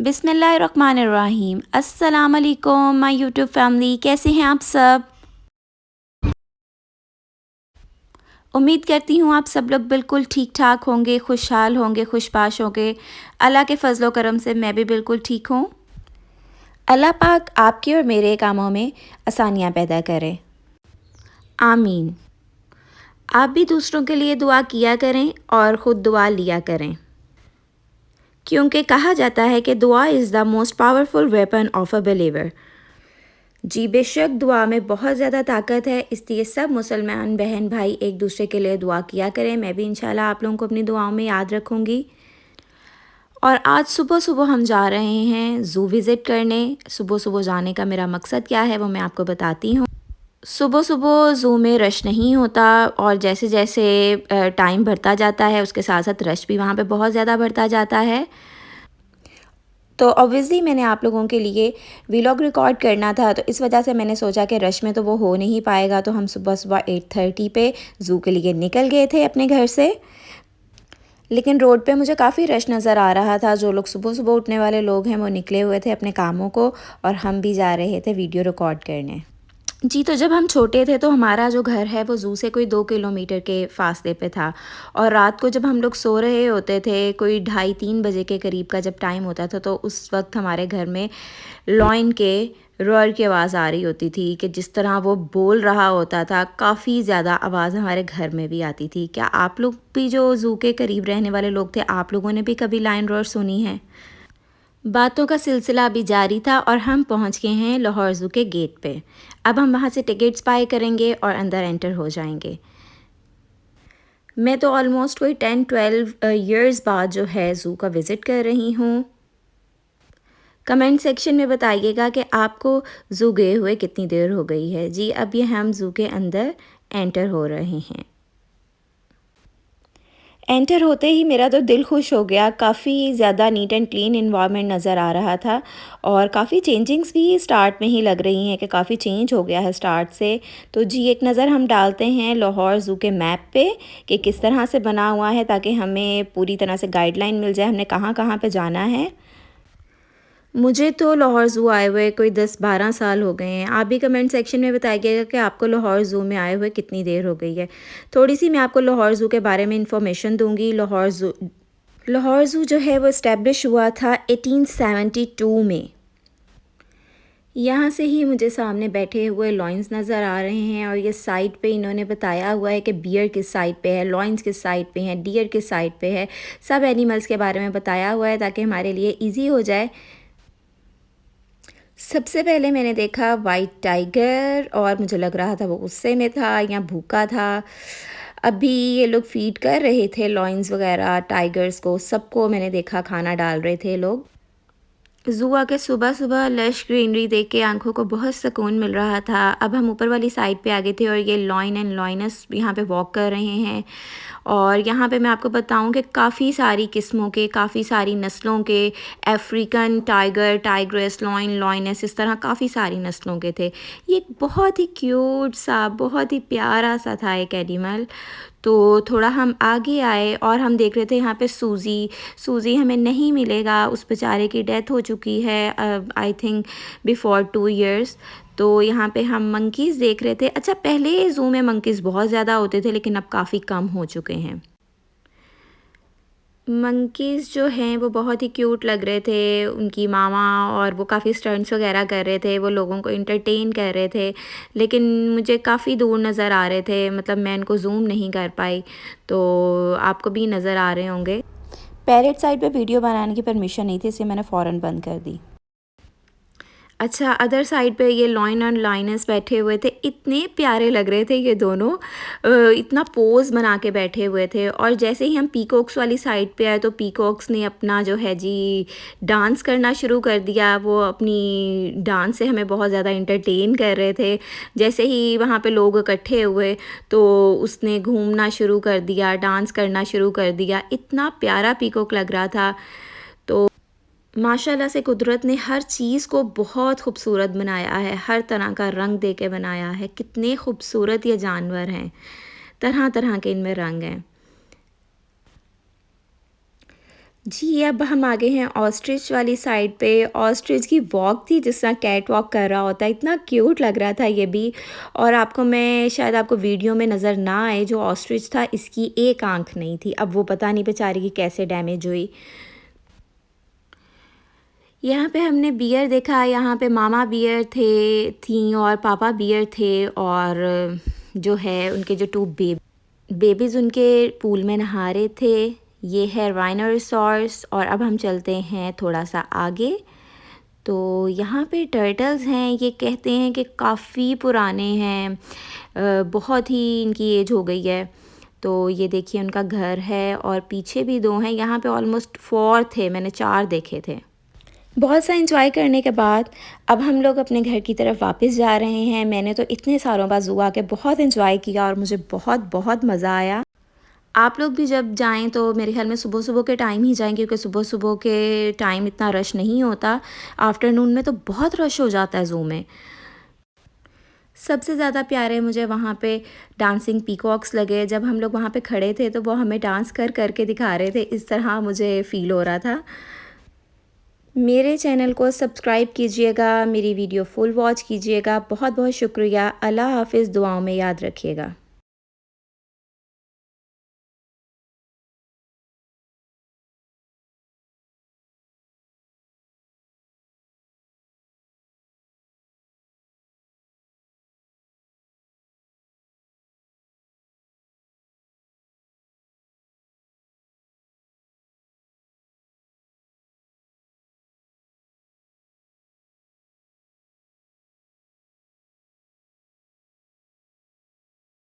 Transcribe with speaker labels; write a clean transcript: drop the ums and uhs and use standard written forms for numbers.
Speaker 1: बिस्मिल्लाहिर्रहमानिर्रहीम। अस्सलाम वालेकुम माय यूट्यूब फैमिली, कैसे हैं आप सब। उम्मीद करती हूँ आप सब लोग बिल्कुल ठीक ठाक होंगे, खुशहाल होंगे, खुशबाश होंगे। अल्लाह के फजलो करम से मैं भी बिल्कुल ठीक हूँ। अल्लाह पाक आपके और मेरे कामों में आसानियाँ पैदा करें, आमीन। आप भी दूसरों के लिए दुआ किया करें और ख़ुद दुआ लिया करें, क्योंकि कहा जाता है कि दुआ is the most powerful weapon of a believer. जी बेशक दुआ में बहुत ज़्यादा ताकत है, इसलिए सब मुसलमान बहन भाई एक दूसरे के लिए दुआ किया करें। मैं भी इंशाल्लाह आप लोगों को अपनी दुआओं में याद रखूँगी। और आज सुबह सुबह हम जा रहे हैं ज़ू विज़िट करने। सुबह सुबह जाने का मेरा मकसद क्या है वो मैं आपको बताती हूँ। सुबह सुबह ज़ू में रश नहीं होता, और जैसे जैसे टाइम बढ़ता जाता है उसके साथ साथ रश भी वहाँ पे बहुत ज़्यादा बढ़ता जाता है। तो ऑब्वियसली मैंने आप लोगों के लिए व्लॉग रिकॉर्ड करना था, तो इस वजह से मैंने सोचा कि रश में तो वो हो नहीं पाएगा, तो हम सुबह सुबह 8:30 पे ज़ू के लिए निकल गए थे अपने घर से। लेकिन रोड पे मुझे काफ़ी रश नज़र आ रहा था। जो लोग सुबह सुबह उठने वाले लोग हैं वो निकले हुए थे अपने कामों को, और हम भी जा रहे थे वीडियो रिकॉर्ड करने। जी, तो जब हम छोटे थे तो हमारा जो घर है वो ज़ू से कोई 2 किलोमीटर के फ़ासले पे था, और रात को जब हम लोग सो रहे होते थे, कोई 2:30-3 बजे के करीब का जब टाइम होता था, तो उस वक्त हमारे घर में लॉयन के रोर की आवाज़ आ रही होती थी कि जिस तरह वो बोल रहा होता था, काफ़ी ज़्यादा आवाज़ हमारे घर में भी आती थी। क्या आप लोग भी जो ज़ू के करीब रहने वाले लोग थे, आप लोगों ने भी कभी लायन रोर सुनी है? बातों का सिलसिला अभी जारी था और हम पहुंच गए हैं लाहौर ज़ू के गेट पे। अब हम वहां से टिकट्स बाय करेंगे और अंदर एंटर हो जाएंगे। मैं तो ऑलमोस्ट कोई 10-12 इयर्स बाद जो है ज़ू का विज़िट कर रही हूँ। कमेंट सेक्शन में बताइएगा कि आपको ज़ू गए हुए कितनी देर हो गई है। जी, अब ये हम ज़ू के अंदर एंटर हो रहे हैं। एंटर होते ही मेरा तो दिल खुश हो गया। काफ़ी ज़्यादा नीट एंड क्लीन इन्वायरमेंट नज़र आ रहा था, और काफ़ी चेंजिंग्स भी स्टार्ट में ही लग रही हैं कि काफ़ी चेंज हो गया है स्टार्ट से। तो जी, एक नज़र हम डालते हैं लाहौर ज़ू के मैप पे कि किस तरह से बना हुआ है, ताकि हमें पूरी तरह से गाइडलाइन मिल जाए हमने कहाँ कहाँ पे जाना है। मुझे तो लाहौर ज़ू आए हुए कोई 10-12 साल हो गए हैं। आप भी कमेंट सेक्शन में बताइएगा कि आपको लाहौर ज़ू में आए हुए कितनी देर हो गई है। थोड़ी सी मैं आपको लाहौर ज़ू के बारे में इंफॉर्मेशन दूंगी। लाहौर ज़ू जो है वो इस्टेब्लिश हुआ था 1872 में। यहाँ से ही मुझे सामने बैठे हुए लॉयंस नज़र आ रहे हैं, और ये साइड पे इन्होंने बताया हुआ है कि बियर किस साइड पे है, लॉयंस किस साइड पे हैं, डियर किस साइड पे है। सब एनिमल्स के बारे में बताया हुआ है ताकि हमारे लिए ईजी हो जाए। सबसे पहले मैंने देखा वाइट टाइगर, और मुझे लग रहा था वो गुस्से में था या भूखा था। अभी ये लोग फीड कर रहे थे लॉयंस वगैरह टाइगर्स को, सबको मैंने देखा खाना डाल रहे थे लोग। ज़ू आके सुबह सुबह लश ग्रीनरी देख के आंखों को बहुत सुकून मिल रहा था। अब हम ऊपर वाली साइड पे आ गए थे, और ये लॉयन एंड लॉयनस यहाँ पे वॉक कर रहे हैं। और यहाँ पे मैं आपको बताऊँ कि काफ़ी सारी किस्मों के, काफ़ी सारी नस्लों के African tiger, tigress, lion, lioness, इस तरह काफ़ी सारी नस्लों के थे। ये एक बहुत ही क्यूट सा, बहुत ही प्यारा सा था एक एनिमल। तो थोड़ा हम आगे आए और हम देख रहे थे यहाँ पे सूज़ी हमें नहीं मिलेगा, उस बेचारे की डेथ हो चुकी है आई थिंक बिफोर 2 इयर्स। तो यहाँ पे हम मंकीज़ देख रहे थे। अच्छा, पहले ज़ू में मंकीज़ बहुत ज़्यादा होते थे, लेकिन अब काफ़ी कम हो चुके हैं। मंकीज़ जो हैं वो बहुत ही क्यूट लग रहे थे, उनकी मामा, और वो काफ़ी स्टंट्स वगैरह कर रहे थे, वो लोगों को एंटरटेन कर रहे थे। लेकिन मुझे काफ़ी दूर नज़र आ रहे थे, मतलब मैं इनको ज़ूम नहीं कर पाई, तो आपको भी नज़र आ रहे होंगे। पैरेट साइड पे वीडियो बनाने की परमिशन नहीं थी, इसलिए मैंने फ़ौरन बंद कर दी। अच्छा, अदर साइड पे ये लॉयन और लॉयनस बैठे हुए थे। इतने प्यारे लग रहे थे ये दोनों, इतना पोज़ बना के बैठे हुए थे। और जैसे ही हम पीकॉक्स वाली साइड पे आए, तो पीकॉक्स ने अपना जो है जी डांस करना शुरू कर दिया। वो अपनी डांस से हमें बहुत ज़्यादा एंटरटेन कर रहे थे। जैसे ही वहाँ पे लोग इकट्ठे हुए, तो उसने घूमना शुरू कर दिया, डांस करना शुरू कर दिया। इतना प्यारा पीकॉक लग रहा था। तो माशाल्लाह से कुदरत ने हर चीज़ को बहुत खूबसूरत बनाया है, हर तरह का रंग दे के बनाया है। कितने खूबसूरत ये जानवर हैं, तरह तरह के इनमें रंग हैं। जी, अब हम आ गए हैं ऑस्ट्रिच वाली साइड पे। ऑस्ट्रिच की वॉक थी जिस तरह कैट वॉक कर रहा होता है, इतना क्यूट लग रहा था ये भी। और आपको मैं शायद आपको वीडियो में नज़र ना आए, जो ऑस्ट्रिच था इसकी एक आँख नहीं थी। अब वो पता नहीं बेचारी की कैसे डैमेज हुई। यहाँ पे हमने बियर देखा, यहाँ पे मामा बियर थीं और पापा बियर थे, और जो है उनके जो 2 बेबीज़ उनके पूल में नहा रहे थे। ये है राइनोसॉरस। और अब हम चलते हैं थोड़ा-सा आगे, तो यहाँ पे टर्टल्स हैं। ये कहते हैं कि काफ़ी पुराने हैं, बहुत ही इनकी एज हो गई है। तो ये देखिए उनका घर है, और पीछे भी 2 हैं। यहाँ पे ऑलमोस्ट 4 थे, मैंने 4 देखे थे। बहुत सा एंजॉय करने के बाद अब हम लोग अपने घर की तरफ वापस जा रहे हैं। मैंने तो इतने सालों बाद ज़ू आके बहुत एंजॉय किया और मुझे बहुत बहुत मज़ा आया। आप लोग भी जब जाएं तो मेरे ख्याल में सुबह-सुबह के टाइम ही जाएं, क्योंकि सुबह-सुबह के टाइम इतना रश नहीं होता। आफ्टरनून में तो बहुत रश हो जाता है ज़ू में। सबसे ज़्यादा प्यारे मुझे वहाँ पे डांसिंग पीकॉक्स लगे। जब हम लोग वहाँ पे खड़े थे तो वो हमें डांस कर के दिखा रहे थे, इस तरह मुझे फ़ील हो रहा था। मेरे चैनल को सब्सक्राइब कीजिएगा, मेरी वीडियो फुल वॉच कीजिएगा। बहुत बहुत शुक्रिया। अल्लाह हाफ़िज़, दुआओं में याद रखिएगा।